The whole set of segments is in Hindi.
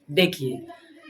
देखिए,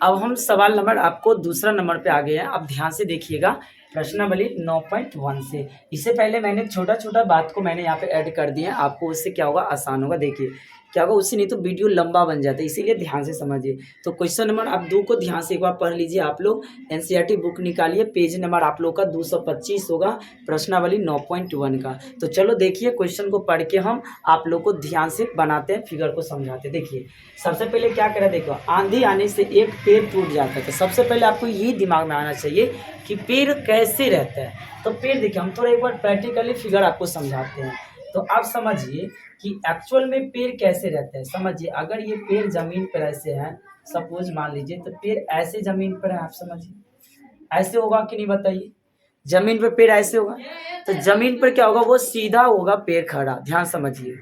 अब हम सवाल नंबर आपको दूसरा नंबर पे आ गए हैं। अब ध्यान से देखिएगा प्रश्नावली 9.1 से। इससे पहले मैंने छोटा-छोटा बात को मैंने यहाँ पे ऐड कर दिया है, आपको उससे क्या होगा आसान होगा। देखिए, क्या होगा उससे नहीं तो वीडियो लंबा बन जाता है, इसीलिए ध्यान से समझिए। तो क्वेश्चन नंबर आप 2 को ध्यान से एक बार पढ़ लीजिए आप लोग। एनसीईआरटी बुक निकालिए, पेज नंबर आप लोग का 225 होगा, प्रश्नावली 9.1 का। तो चलो देखिए क्वेश्चन को पढ़ के हम आप लोग को ध्यान से बनाते हैं, फिगर को समझाते हैं। देखिए, सबसे पहले क्या करें, देखो आंधी आने से एक पेड़ टूट जाता है। तो सबसे पहले आपको ये दिमाग में आना चाहिए कि पेड़ कैसे रहता है। तो पेड़ देखिए, हम थोड़ा एक बार प्रैक्टिकली फिगर आपको समझाते हैं। तो आप समझिए कि एक्चुअल में पेड़ कैसे रहते हैं। समझिए, अगर ये पेड़ जमीन पर ऐसे है, सपोज मान लीजिए, तो पेड़ ऐसे जमीन पर है, आप समझिए ऐसे होगा कि नहीं बताइए। जमीन पर पेड़ ऐसे होगा, तो जमीन पर क्या होगा, वो सीधा होगा पेड़ खड़ा। ध्यान समझिए,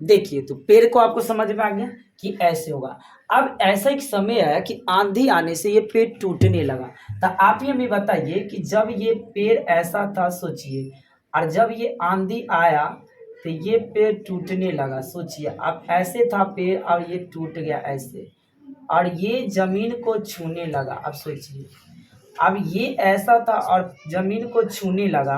देखिए तो पेड़ को आपको समझ में आ गया कि ऐसे होगा। अब ऐसा एक समय है कि आंधी आने से ये पेड़ टूटने लगा। तो आप ही हमें बताइए कि जब ये पेड़ ऐसा था, सोचिए, और जब ये आंधी आया तो ये पेड़ टूटने लगा। सोचिए, अब ऐसे था पेड़ और ये टूट गया ऐसे, और ये जमीन को छूने लगा। अब सोचिए, अब ये ऐसा था और जमीन को छूने लगा,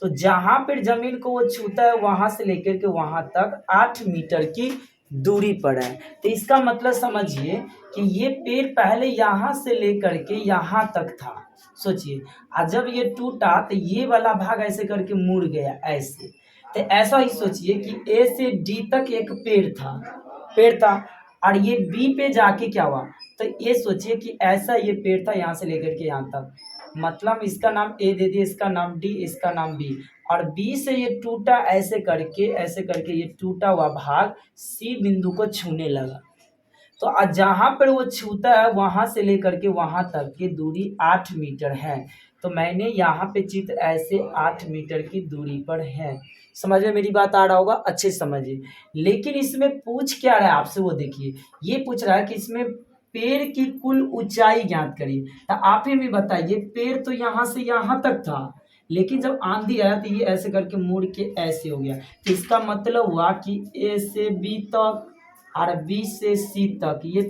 तो जहां पर जमीन को वो छूता है वहां से लेकर के वहां तक 8 मीटर की दूरी पर है। तो इसका मतलब समझिए कि ये पेड़ पहले यहां से लेकर के यहां तक था। सोचिए, और जब ये टूटा तो ये वाला भाग ऐसे करके मुड़ गया ऐसे। तो ऐसा ही सोचिए कि ए से डी तक एक पेड़ था और ये बी पे जाके क्या हुआ। तो ये सोचिए कि ऐसा ये पेड़ था यहाँ से लेकर के यहाँ तक, मतलब इसका नाम ए दे दिए, इसका नाम डी, इसका नाम बी, और बी से ये टूटा ऐसे करके ये टूटा हुआ भाग सी बिंदु को छूने लगा। तो जहां पर वो छूता है वहां से लेकर के वहां तक की दूरी 8 मीटर है। तो मैंने यहाँ पे चित्र ऐसे 8 मीटर की दूरी पर है। समझ में मेरी बात आ रहा होगा, अच्छे से समझिए। लेकिन इसमें पूछ क्या रहा है आपसे, वो देखिए, ये पूछ रहा है कि इसमें पेड़ की कुल ऊंचाई ज्ञात करिए। तो आप ही हमें बताइए, पेड़ तो यहाँ से यहाँ तक था, लेकिन जब आंधी आया तो ये ऐसे करके मुड़ के ऐसे हो गया। तो इसका मतलब हुआ कि ए से बी तक और बी से सी तक ये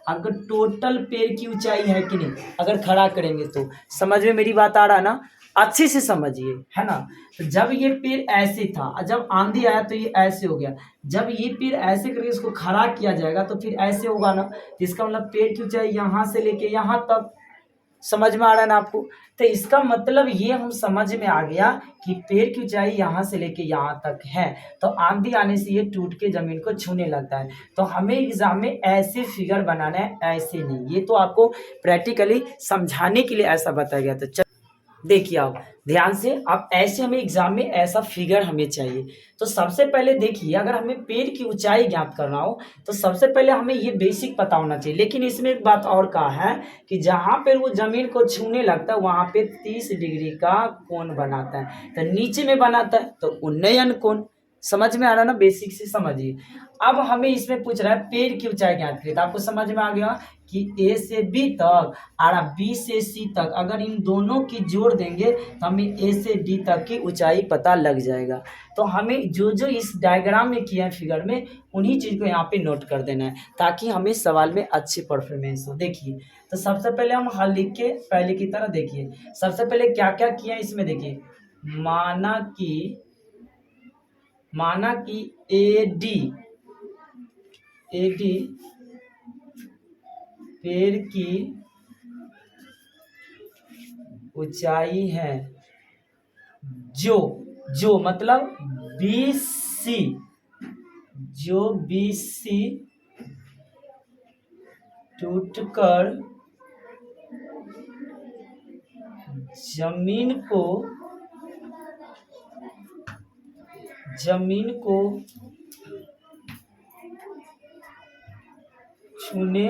अगर टोटल पेड़ की ऊंचाई है कि नहीं, अगर खड़ा करेंगे तो। समझ में मेरी बात आ रहा है ना, अच्छे से समझिए, है ना। तो जब ये पेड़ ऐसे था और जब आंधी आया तो ये ऐसे हो गया। जब ये पेड़ ऐसे करके इसको खड़ा किया जाएगा तो फिर ऐसे होगा ना। तो इसका मतलब पेड़ की ऊंचाई यहाँ से लेके यहाँ तक। समझ में आ रहा है ना आपको। तो इसका मतलब ये हम समझ में आ गया कि पेड़ की ऊंचाई यहाँ से लेके यहाँ तक है। तो आंधी आने से ये टूट के जमीन को छूने लगता है। तो हमें एग्जाम में ऐसे फिगर बनाना है, ऐसे नहीं। ये तो आपको प्रैक्टिकली समझाने के लिए ऐसा बताया गया। तो देखिए, आप ध्यान से, आप ऐसे हमें एग्जाम में ऐसा फिगर हमें चाहिए। तो सबसे पहले देखिए, अगर हमें पेड़ की ऊंचाई ज्ञात करना हो तो सबसे पहले हमें ये बेसिक पता होना चाहिए। लेकिन इसमें एक बात और कहा है कि जहां पर वो जमीन को छूने लगता है वहां पे 30 डिग्री का कोण बनाता है। तो नीचे में बनाता है तो उन्नयन कोण। समझ में आ रहा ना, बेसिक से समझिए। अब हमें इसमें पूछ रहा है पेड़ की ऊंचाई ज्ञात करिए। तो आपको समझ में आ गया कि ए से बी तक और बी से सी तक अगर इन दोनों की जोड़ देंगे तो हमें ए से डी तक की ऊंचाई पता लग जाएगा। तो हमें जो जो इस डायग्राम में किया है फिगर में, उन्हीं चीज को यहाँ पे नोट कर देना है ताकि हमें सवाल में अच्छी परफॉर्मेंस हो। देखिए, तो सबसे पहले हम हल लिख के पहले की तरह देखिए, सबसे पहले क्या क्या किया है इसमें देखिए। माना कि ए डी पेड़ की ऊंचाई है जो मतलब BC, जो BC टूटकर जमीन को छूने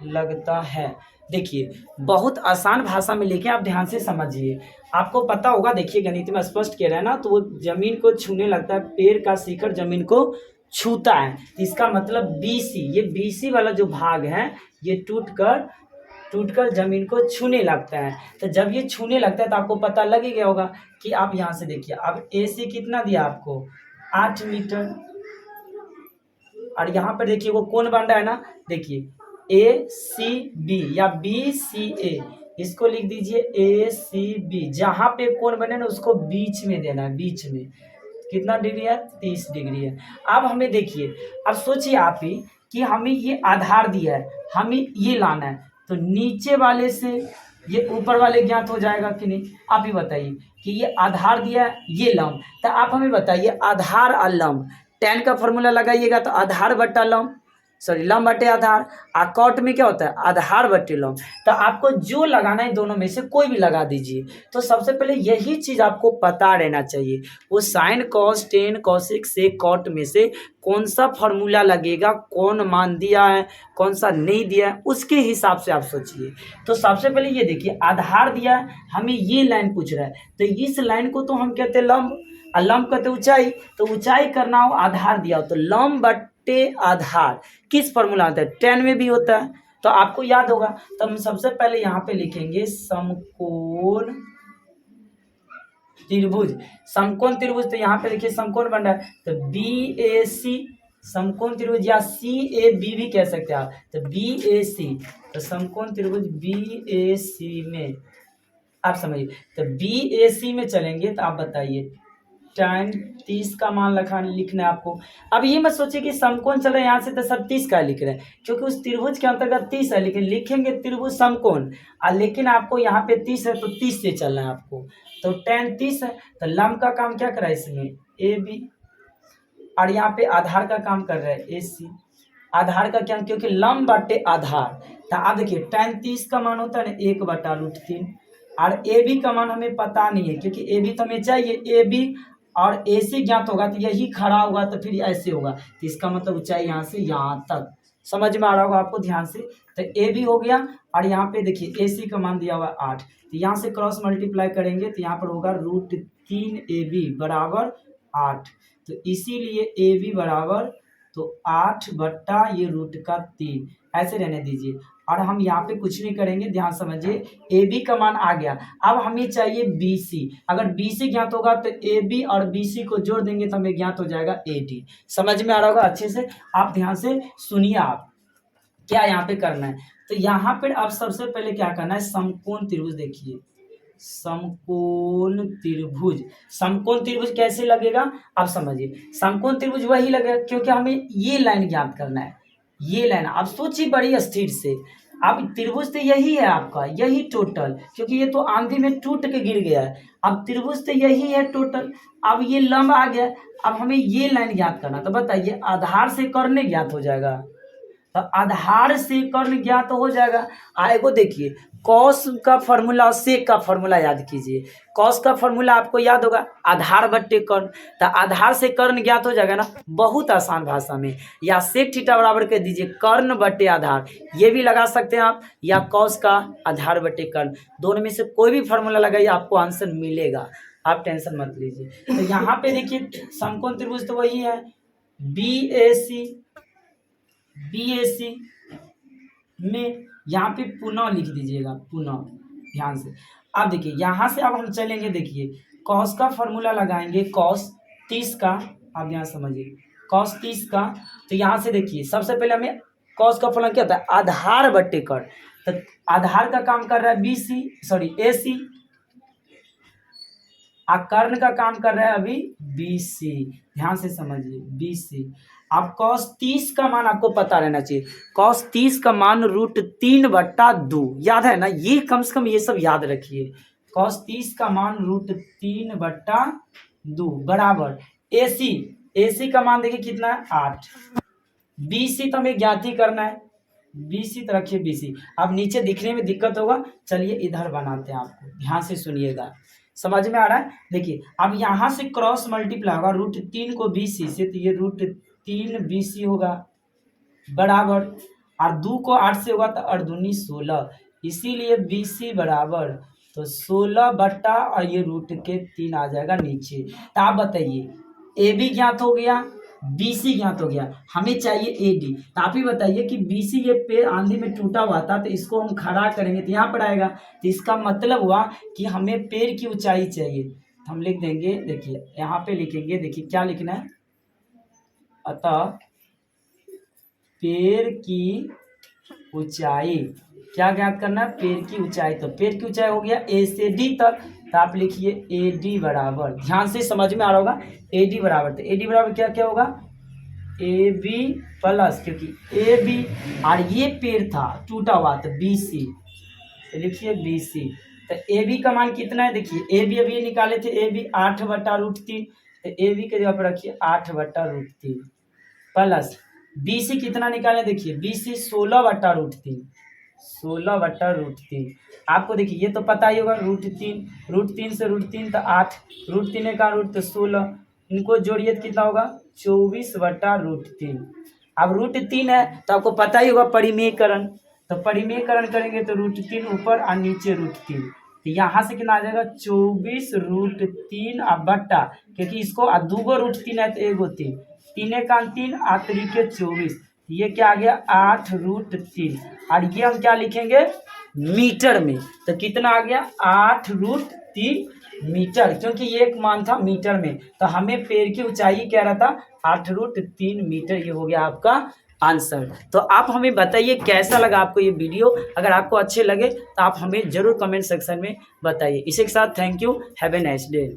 लगता है। देखिए, बहुत आसान भाषा में लिखे, आप ध्यान से समझिए। आपको पता होगा, देखिए गणित में स्पष्ट कह रहा है ना, तो वो जमीन को छूने लगता है, पेड़ का शिखर जमीन को छूता है। इसका मतलब BC, ये BC वाला जो भाग है ये टूटकर जमीन को छूने लगता है। तो जब ये छूने लगता है तो आपको पता लग ही गया होगा कि आप यहाँ से देखिए, अब AC कितना दिया आपको, 8 मीटर, और यहाँ पर देखिए वो कोण बन रहा है ना, देखिए ए सी बी या बी सी ए, इसको लिख दीजिए ए सी बी। जहाँ पे कोण बने ना उसको बीच में देना है, बीच में। कितना डिग्री है? 30 डिग्री है। अब हमें देखिए, अब सोचिए आप ही कि हमें ये आधार दिया है, हमें ये लाना है, तो नीचे वाले से ये ऊपर वाले ज्ञात हो जाएगा कि नहीं? आप ही बताइए कि ये आधार दिया है, ये लंब, तो आप हमें बताइए आधार और लंब, tan का फॉर्मूला लगाइएगा तो आधार बट्टा लंब, सॉरी लंब बटे आधार। और कॉट में क्या होता है? आधार बटे लंब। तो आपको जो लगाना है दोनों में से कोई भी लगा दीजिए। तो सबसे पहले यही चीज आपको पता रहना चाहिए, वो साइन कॉस टेन कॉसिक से कॉट में से कौन सा फॉर्मूला लगेगा, कौन मान दिया है, कौन सा नहीं दिया है, उसके हिसाब से आप सोचिए। तो सबसे पहले ये देखिए, आधार दिया है, हमें ये लाइन पूछ रहा है, तो इस लाइन को तो हम कहते हैं लंब, और लंब कहते ऊंचाई, तो ऊंचाई करना हो, आधार दिया हो, तो लंब बट्टे आधार किस फॉर्मूला आता है? tan में भी होता है, तो आपको याद होगा। तो हम सबसे पहले यहाँ पे लिखेंगे समकोण त्रिभुज। समकोण त्रिभुज, तो यहाँ पे देखिए समकोण बन रहा है, तो बी ए सी समकोण त्रिभुज, या सी ए बी भी कह सकते हैं आप, तो बी ए सी, तो समकोण त्रिभुज बी ए सी में आप समझिए, तो बी ए सी में चलेंगे तो आप बताइए tan 30 का मान लिखना है आपको। अब ये मत सोचिए कि समकोण चल रहा है यहाँ से तो सब 30 का लिख रहे हैं, क्योंकि उस त्रिभुज के अंतर्गत 30 है, लेकिन लिखेंगे त्रिभुज समकोण, लेकिन आपको यहाँ पे 30 है तो 30 से चलना है आपको। तो tan 30 है, तो लंब का काम क्या करा है इसमें? ए बी, और यहाँ पे आधार का काम कर रहा है ए सी। आधार का क्या, क्योंकि लंब बटे आधार, तो आप देखिए tan 30 का मान होता है ना 1/√3, और ए बी का मान हमें पता नहीं है, क्योंकि ए बी तो हमें चाहिए, ए बी और ए सी ज्ञात होगा तो यही खड़ा होगा, तो फिर ऐसे होगा, तो इसका मतलब ऊंचाई यहाँ से यहाँ तक। समझ में आ रहा होगा आपको ध्यान से। तो ए बी हो गया, और यहाँ पे देखिए ए सी का मान दिया हुआ 8, तो यहाँ से क्रॉस मल्टीप्लाई करेंगे तो यहाँ पर होगा √3 ए बी बराबर 8, तो इसीलिए ए बी बराबर तो 8 बट्टा ये √3, ऐसे रहने दीजिए। और हम यहाँ पे कुछ नहीं करेंगे, ध्यान समझिए, ए बी का मान आ गया। अब हमें चाहिए बी सी, अगर बी सी ज्ञात होगा तो ए बी और बी सी को जोड़ देंगे तो हमें ज्ञात हो जाएगा ए डी। समझ में आ रहा होगा अच्छे से? आप ध्यान से सुनिए, आप क्या यहाँ पे करना है। तो यहाँ पर अब सबसे पहले क्या करना है, समकोण त्रिभुज देखिए, समकोण त्रिभुज। समकोण त्रिभुज कैसे लगेगा आप समझिए, समकोण त्रिभुज वही लगेगा क्योंकि हमें ये लाइन ज्ञात करना है, ये लाइन। आप सोचिए बड़ी स्थिर से, अब त्रिभुज तो यही है आपका, यही टोटल, क्योंकि ये तो आंधी में टूट के गिर गया है। अब त्रिभुज तो यही है टोटल, अब ये लंब आ गया, अब हमें ये लाइन ज्ञात करना, तो बताइए आधार से कर्ण ज्ञात हो जाएगा, तो आधार से कर्ण ज्ञात हो जाएगा। आएगो देखिए कॉस का फॉर्मूला और सेक का फॉर्मूला याद कीजिए। कॉस का फॉर्मूला आपको याद होगा आधार बट्टे कर्ण, तो आधार से कर्ण ज्ञात हो जाएगा ना, बहुत आसान भाषा में। या सेक थीटा बराबर कर दीजिए कर्ण बट्टे आधार, ये भी लगा सकते हैं आप, या कॉस का आधार बट्टे कर्ण, दोनों में से कोई भी फॉर्मूला लगाइए आपको आंसर मिलेगा, आप टेंशन मत लीजिए। तो यहाँ पे देखिए समकोण त्रिभुज तो वही है, बी ए सी में यहाँ पे पुनः लिख दीजिएगा, पुनः, ध्यान से। अब देखिए यहाँ से अब हम चलेंगे, देखिए कॉस का फॉर्मूला लगाएंगे, कॉस 30 का, आप यहाँ समझिए कॉस 30 का, तो यहाँ से देखिए सबसे पहले हमें कॉस का फॉर्मूला क्या होता है, आधार बट्टे कर्ण, तो आधार का काम कर रहा है ए सी, कर्ण का काम कर रहा है अभी बी सी, ध्यान से समझिए बी सी। अब cos 30 का मान आपको पता रहना चाहिए, cos 30 का मान √3/2, याद है ना, ये कम से कम ये सब याद रखिए। cos 30 का मान √3/2 बराबर AC का मान देखिए कितना है 8, BC तो हमें ज्ञात ही करना है, BC तो रखिए BC। अब नीचे दिखने में दिक्कत होगा, चलिए इधर बनाते हैं, आपको ध्यान से सुनिएगा, समझ में आ रहा है। देखिए अब यहाँ से क्रॉस मल्टीप्लाई होगा √3 को BC से, तो ये √3 BC होगा बराबर, और 2 को 8 से होगा तो 8 दूनी 16, इसीलिए BC बराबर तो 16 बट्टा और ये √3 आ जाएगा नीचे। तो आप बताइए AB ज्ञात हो गया, BC ज्ञात हो गया, हमें चाहिए AD। तो आप ही बताइए कि BC ये पेड़ आंधी में टूटा हुआ था, तो इसको हम खड़ा करेंगे तो यहाँ पर आएगा, तो इसका मतलब हुआ कि हमें पेड़ की ऊंचाई चाहिए, तो हम लिख देंगे, देखिए यहाँ पे लिखेंगे, देखिए क्या लिखना है, अतः पेड़ की ऊंचाई, क्या ज्ञात करना है, पेड़ की ऊंचाई। तो पेड़ की ऊंचाई हो गया ए से डी तक, तो आप लिखिए ए डी बराबर, ध्यान से समझ में आ रहा होगा, ए डी बराबर, तो ए डी बराबर क्या क्या होगा, ए बी प्लस, क्योंकि ए बी और ये पेड़ था टूटा हुआ, तो बी सी, तो लिखिए बी सी। तो ए बी का मान कितना है, देखिए ए बी अभी निकाले थे, ए बी 8/√3, तो ए बी के जगह पर रखिए 8/√3 प्लस बी सी कितना निकाले, देखिए बी सी 16/√3, 16/√3। आपको देखिए ये तो पता ही होगा, √3 से √3 तो 8, √3 का रूट तो 16, इनको जोड़िए तो कितना होगा 24/√3। अब √3 है तो आपको पता ही होगा परिमेयकरण, तो परिमेयकरण करेंगे तो √3 ऊपर और नीचे √3, तो यहाँ से कितना आ जाएगा 24√3 अब बट्टा, क्योंकि इसको दूगो √3 है तो एगो 3, 3 का 3 और 3 के 24, ये क्या आ गया 8√3, और ये हम क्या लिखेंगे मीटर में, तो कितना आ गया 8√3 मीटर, क्योंकि ये एक मान था मीटर में, तो हमें पेड़ की ऊंचाई कह रहा था 8√3 मीटर, ये हो गया आपका आंसर। तो आप हमें बताइए कैसा लगा आपको ये वीडियो, अगर आपको अच्छे लगे तो आप हमें जरूर कमेंट सेक्शन में बताइए। इसी के साथ thank you, have a nice day.